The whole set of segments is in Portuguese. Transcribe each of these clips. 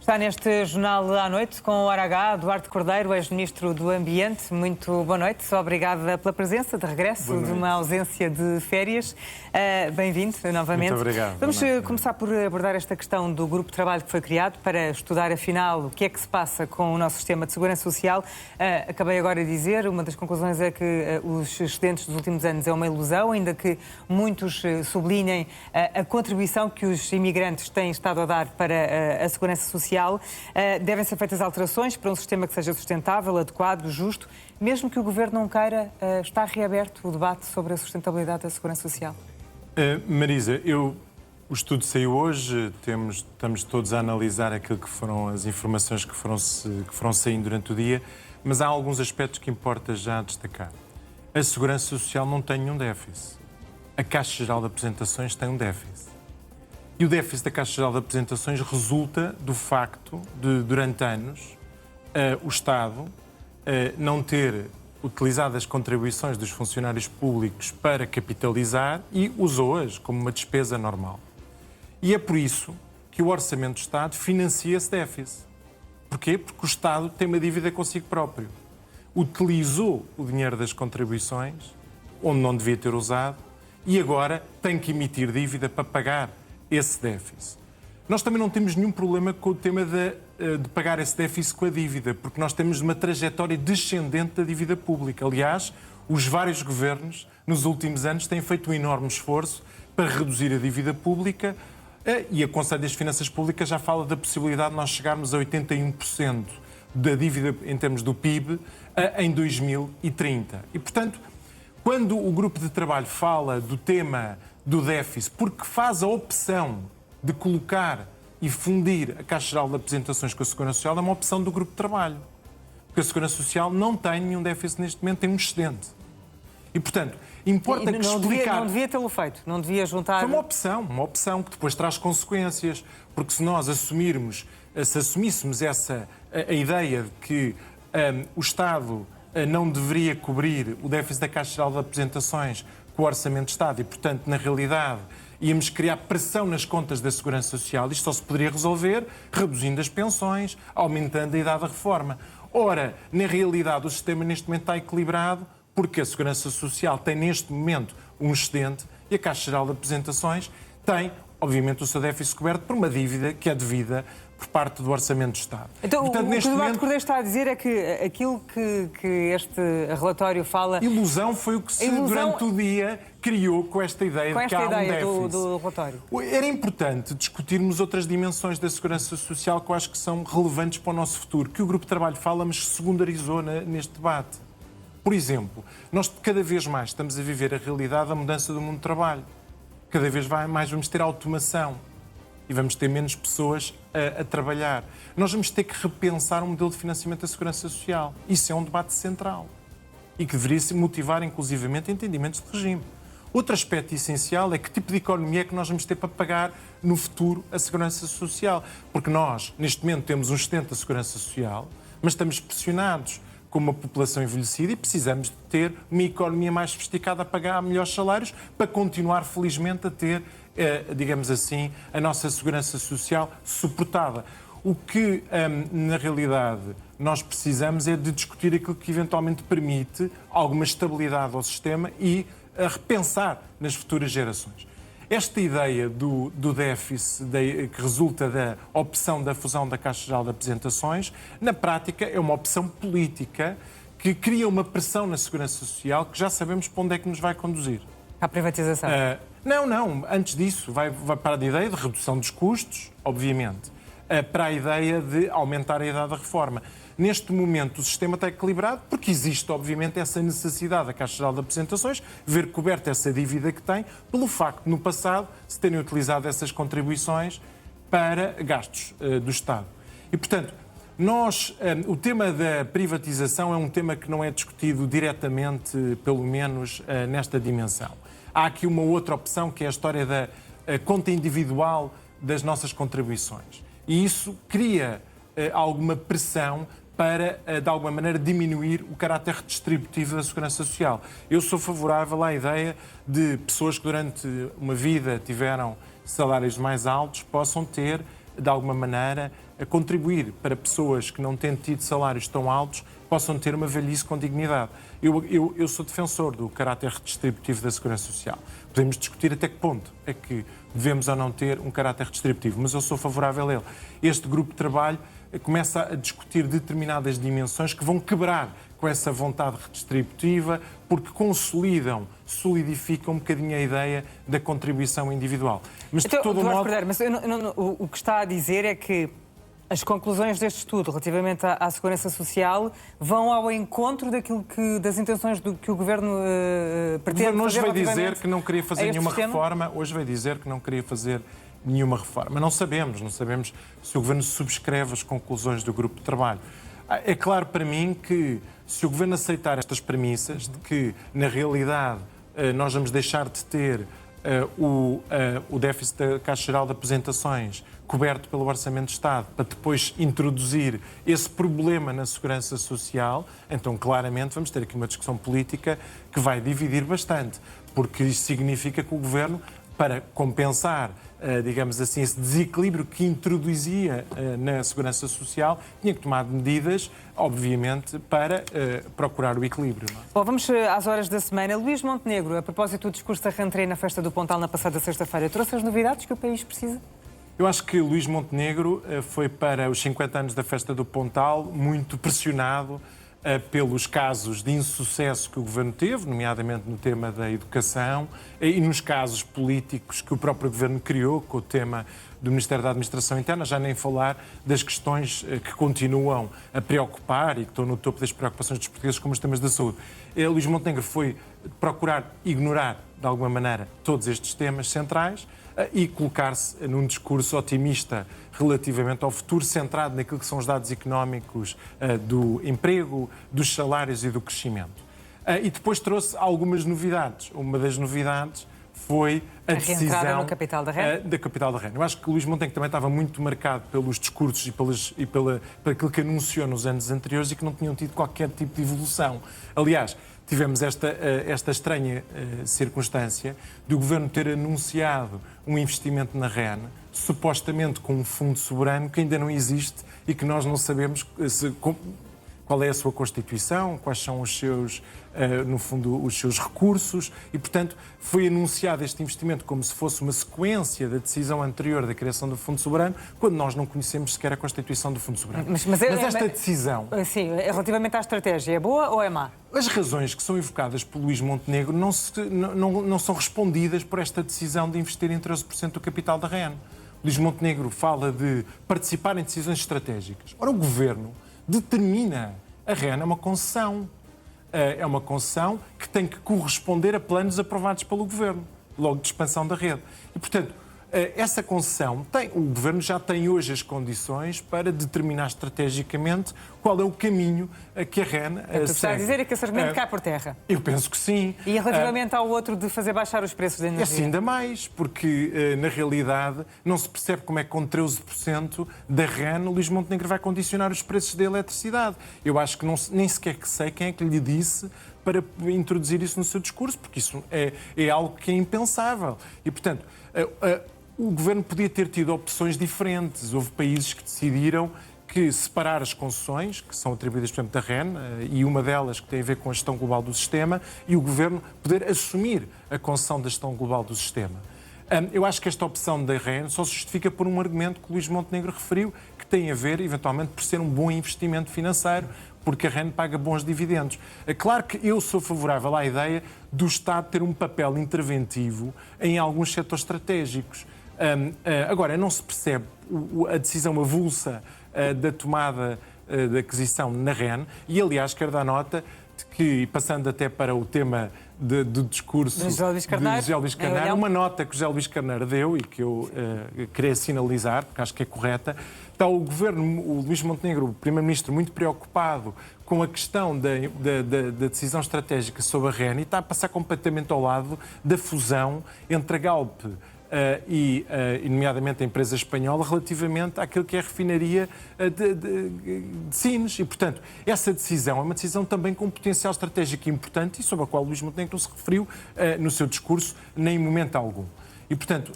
Está neste Jornal à Noite com o Hora H, Duarte Cordeiro, ex-ministro do Ambiente. Muito boa noite, obrigada pela presença, de regresso de uma ausência de férias. Bem-vindo novamente. Muito obrigado. Vamos começar por abordar esta questão do grupo de trabalho que foi criado para estudar, afinal, o que é que se passa com o nosso sistema de segurança social. Acabei agora de dizer, uma das conclusões é que os excedentes dos últimos anos é uma ilusão, ainda que muitos sublinhem a contribuição que os imigrantes têm estado a dar para a segurança social. Devem ser feitas alterações para um sistema que seja sustentável, adequado, justo, mesmo que o Governo não queira. Está reaberto o debate sobre a sustentabilidade da segurança social? Marisa, o estudo saiu hoje, estamos todos a analisar aquilo que foram as informações que foram saindo durante o dia, mas há alguns aspectos que importa já destacar. A segurança social não tem nenhum déficit. A Caixa Geral de Apresentações tem um déficit. E o déficit da Caixa Geral de Apresentações resulta do facto de, durante anos, o Estado não ter utilizado as contribuições dos funcionários públicos para capitalizar e usou-as como uma despesa normal. E é por isso que o Orçamento do Estado financia esse déficit. Porquê? Porque o Estado tem uma dívida consigo próprio. Utilizou o dinheiro das contribuições, onde não devia ter usado, e agora tem que emitir dívida para pagar esse déficit. Nós também não temos nenhum problema com o tema de pagar esse déficit com a dívida, porque nós temos uma trajetória descendente da dívida pública. Aliás, os vários governos, nos últimos anos, têm feito um enorme esforço para reduzir a dívida pública e a Conselho das Finanças Públicas já fala da possibilidade de nós chegarmos a 81% da dívida em termos do PIB em 2030. E, portanto, quando o grupo de trabalho fala do tema do déficit, porque faz a opção de colocar e fundir a Caixa Geral de Apresentações com a Segurança Social, é uma opção do grupo de trabalho. Porque a Segurança Social não tem nenhum déficit neste momento, tem um excedente. E, portanto, importa que explicar... Não devia tê-lo feito, não devia juntar... Foi uma opção que depois traz consequências, porque se nós assumíssemos a ideia de que o Estado não deveria cobrir o déficit da Caixa Geral de Apresentações com o Orçamento de Estado e, portanto, na realidade, íamos criar pressão nas contas da Segurança Social. Isto só se poderia resolver reduzindo as pensões, aumentando a idade da reforma. Ora, na realidade, o sistema neste momento está equilibrado porque a Segurança Social tem neste momento um excedente e a Caixa Geral de Apresentações tem, obviamente, o seu déficit coberto por uma dívida que é devida por parte do Orçamento do Estado. Então, portanto, o que o Duarte Cordeiro está a dizer é que aquilo que este relatório fala... Ilusão foi o que se, durante o dia, criou com esta ideia de que há um déficit. Do relatório. Era importante discutirmos outras dimensões da segurança social que eu acho que são relevantes para o nosso futuro, que o Grupo de Trabalho fala, mas secundarizou neste debate. Por exemplo, nós cada vez mais estamos a viver a realidade da mudança do mundo do trabalho. Cada vez mais vamos ter automação e vamos ter menos pessoas a trabalhar. Nós vamos ter que repensar um modelo de financiamento da segurança social. Isso é um debate central e que deveria se motivar, inclusivamente, entendimentos de regime. Outro aspecto essencial é que tipo de economia é que nós vamos ter para pagar no futuro a segurança social. Porque nós, neste momento, temos um excedente da segurança social, mas estamos pressionados com uma população envelhecida e precisamos de ter uma economia mais sofisticada a pagar melhores salários para continuar, felizmente, a ter, digamos assim, a nossa segurança social suportada. O que, na realidade, nós precisamos é de discutir aquilo que eventualmente permite alguma estabilidade ao sistema e a repensar nas futuras gerações. Esta ideia do déficit que resulta da opção da fusão da Caixa Geral de Apresentações, na prática é uma opção política que cria uma pressão na segurança social que já sabemos para onde é que nos vai conduzir. À privatização? Não. Antes disso, vai para a ideia de redução dos custos, obviamente, para a ideia de aumentar a idade da reforma. Neste momento o sistema está equilibrado porque existe, obviamente, essa necessidade da Caixa Geral de Apresentações ver coberta essa dívida que tem pelo facto de, no passado, se terem utilizado essas contribuições para gastos do Estado. E, portanto, o tema da privatização é um tema que não é discutido diretamente, pelo menos nesta dimensão. Há aqui uma outra opção que é a história da conta individual das nossas contribuições. E isso cria alguma pressão para, de alguma maneira, diminuir o caráter redistributivo da segurança social. Eu sou favorável à ideia de pessoas que durante uma vida tiveram salários mais altos possam ter de alguma maneira, a contribuir para pessoas que não têm tido salários tão altos possam ter uma velhice com dignidade. Eu sou defensor do caráter redistributivo da Segurança Social. Podemos discutir até que ponto é que devemos ou não ter um caráter redistributivo, mas eu sou favorável a ele. Este grupo de trabalho começa a discutir determinadas dimensões que vão quebrar com essa vontade redistributiva, porque consolidam, solidificam um bocadinho a ideia da contribuição individual. Mas de todo modo... Mas o que está a dizer é que as conclusões deste estudo relativamente à segurança social vão ao encontro das intenções que o Governo pretende fazer. Hoje veio dizer que não queria fazer nenhuma reforma. Hoje veio dizer que não queria fazer nenhuma reforma. Não sabemos se o Governo subscreve as conclusões do grupo de trabalho. É claro para mim que se o Governo aceitar estas premissas de que, na realidade, nós vamos deixar de ter o déficit da Caixa Geral de Aposentações coberto pelo Orçamento de Estado para depois introduzir esse problema na segurança social, então claramente vamos ter aqui uma discussão política que vai dividir bastante, porque isso significa que o Governo, para compensar, digamos assim, esse desequilíbrio que introduzia na segurança social, tinha que tomar medidas, obviamente, para procurar o equilíbrio. Não é? Bom, vamos às horas da semana. Luís Montenegro, a propósito do discurso da rentrée na Festa do Pontal na passada sexta-feira, trouxe as novidades que o país precisa? Eu acho que Luís Montenegro foi para os 50 anos da Festa do Pontal muito pressionado pelos casos de insucesso que o Governo teve, nomeadamente no tema da educação, e nos casos políticos que o próprio Governo criou, com o tema do Ministério da Administração Interna, já nem falar das questões que continuam a preocupar e que estão no topo das preocupações dos portugueses, como os temas da saúde. Luís Montenegro foi procurar ignorar, de alguma maneira, todos estes temas centrais e colocar-se num discurso otimista relativamente ao futuro, centrado naquilo que são os dados económicos do emprego, dos salários e do crescimento. E depois trouxe algumas novidades. Uma das novidades foi a decisão no capital da REN. Da capital da REN. Eu acho que Luís Montenegro também estava muito marcado pelos discursos e por aquilo que anunciou nos anos anteriores e que não tinham tido qualquer tipo de evolução. Aliás, tivemos esta estranha circunstância de o Governo ter anunciado um investimento na REN, supostamente com um fundo soberano que ainda não existe e que nós não sabemos qual é a sua constituição, quais são os seus, no fundo, os seus recursos e, portanto, foi anunciado este investimento como se fosse uma sequência da decisão anterior da criação do Fundo Soberano, quando nós não conhecemos sequer a constituição do Fundo Soberano. Mas esta decisão... Sim, relativamente à estratégia, é boa ou é má? As razões que são evocadas por Luís Montenegro não são respondidas por esta decisão de investir em 13% do capital da REN. Luís Montenegro fala de participar em decisões estratégicas. Ora, o Governo determina a REN é uma concessão. É uma concessão que tem que corresponder a planos aprovados pelo Governo, logo de expansão da rede. E, portanto, essa concessão, o Governo já tem hoje as condições para determinar estrategicamente qual é o caminho que a REN segue. O que está a dizer é que esse argumento cai por terra. Eu penso que sim. E relativamente ao outro de fazer baixar os preços da energia? Assim ainda mais, porque na realidade não se percebe como é que com 13% da REN Luís Montenegro vai condicionar os preços da eletricidade. Eu acho que nem sequer sei quem é que lhe disse para introduzir isso no seu discurso, porque isso é algo que é impensável. E, portanto, o Governo podia ter tido opções diferentes. Houve países que decidiram que separar as concessões, que são atribuídas, por exemplo, da REN, e uma delas que tem a ver com a gestão global do sistema, e o Governo poder assumir a concessão da gestão global do sistema. Eu acho que esta opção da REN só se justifica por um argumento que o Luís Montenegro referiu, que tem a ver, eventualmente, por ser um bom investimento financeiro, porque a REN paga bons dividendos. É claro que eu sou favorável à ideia do Estado ter um papel interventivo em alguns setores estratégicos. Agora, não se percebe a decisão avulsa da tomada da aquisição na REN e, aliás, quero dar nota de que, passando até para o tema do discurso de José Luís Carneiro, uma nota que José Luís Carneiro deu e que eu queria sinalizar, porque acho que é correta, está o Governo, o Luís Montenegro, o Primeiro-Ministro, muito preocupado com a questão da decisão estratégica sobre a REN e está a passar completamente ao lado da fusão entre a Galp e, nomeadamente, a empresa espanhola, relativamente àquilo que é a refinaria de Sines. E, portanto, essa decisão é uma decisão também com um potencial estratégico importante e sobre a qual Luís Montenegro não se referiu no seu discurso, nem em momento algum. E, portanto,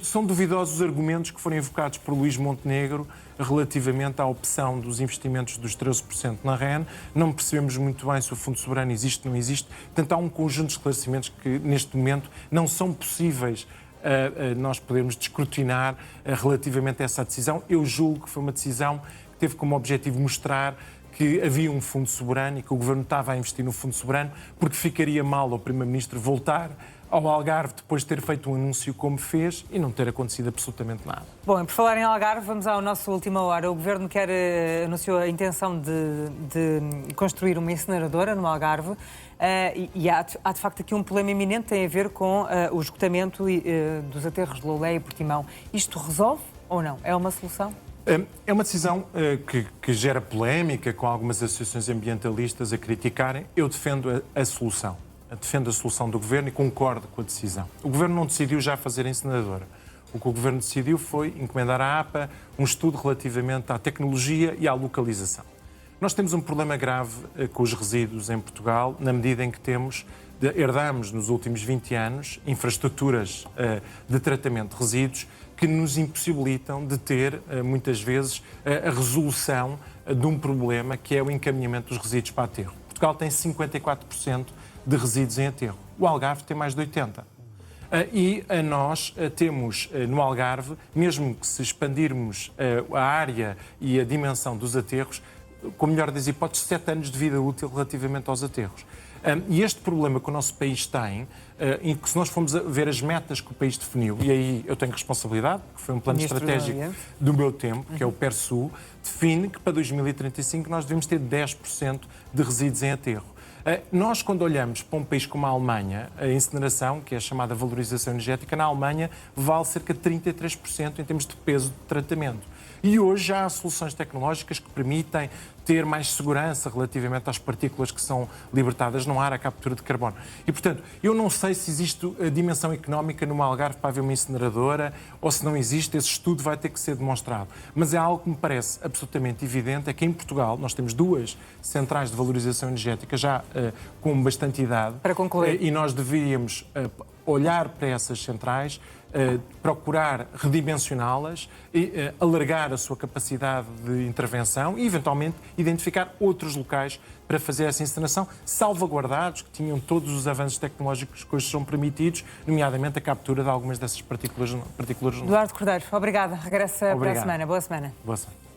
são duvidosos os argumentos que foram invocados por Luís Montenegro relativamente à opção dos investimentos dos 13% na REN. Não percebemos muito bem se o Fundo Soberano existe ou não existe. Portanto, há um conjunto de esclarecimentos que, neste momento, não são possíveis nós podermos descrutinar relativamente a essa decisão. Eu julgo que foi uma decisão que teve como objetivo mostrar que havia um fundo soberano e que o Governo estava a investir no fundo soberano, porque ficaria mal ao Primeiro-Ministro voltar ao Algarve depois de ter feito um anúncio como fez e não ter acontecido absolutamente nada. Bom, por falar em Algarve, vamos à nossa última hora. O Governo anunciou a intenção de construir uma incineradora no Algarve e há de facto aqui um problema iminente que tem a ver com o esgotamento dos aterros de Loulé e Portimão. Isto resolve ou não? É uma solução? É uma decisão que gera polémica, com algumas associações ambientalistas a criticarem. Eu defendo a solução. Defendo a solução do Governo e concordo com a decisão. O Governo não decidiu já fazer a incineradora. O que o Governo decidiu foi encomendar à APA um estudo relativamente à tecnologia e à localização. Nós temos um problema grave com os resíduos em Portugal, na medida em que herdamos nos últimos 20 anos infraestruturas de tratamento de resíduos que nos impossibilitam de ter, muitas vezes, a resolução de um problema que é o encaminhamento dos resíduos para aterro. Portugal tem 54% de resíduos em aterro. O Algarve tem mais de 80%. E nós temos no Algarve, mesmo que se expandirmos a área e a dimensão dos aterros, com melhor das hipóteses, 7 anos de vida útil relativamente aos aterros. E este problema que o nosso país tem, em que se nós formos a ver as metas que o país definiu, e aí eu tenho responsabilidade, que foi um plano estratégico do meu tempo, que é o PERSU, define que para 2035 nós devemos ter 10% de resíduos em aterro. Nós, quando olhamos para um país como a Alemanha, a incineração, que é a chamada valorização energética, na Alemanha vale cerca de 33% em termos de peso de tratamento. E hoje já há soluções tecnológicas que permitem ter mais segurança relativamente às partículas que são libertadas no ar, à captura de carbono. E, portanto, eu não sei se existe a dimensão económica numa Algarve para haver uma incineradora ou se não existe, esse estudo vai ter que ser demonstrado. Mas é algo que me parece absolutamente evidente, é que em Portugal nós temos 2 centrais de valorização energética já com bastante idade. Para concluir. E nós deveríamos olhar para essas centrais, procurar redimensioná-las e alargar a sua capacidade de intervenção e, eventualmente, identificar outros locais para fazer essa incineração, salvaguardados, que tinham todos os avanços tecnológicos que hoje são permitidos, nomeadamente a captura de algumas dessas partículas. Eduardo Cordeiro, obrigada. Regressa para a semana. Boa semana. Boa semana.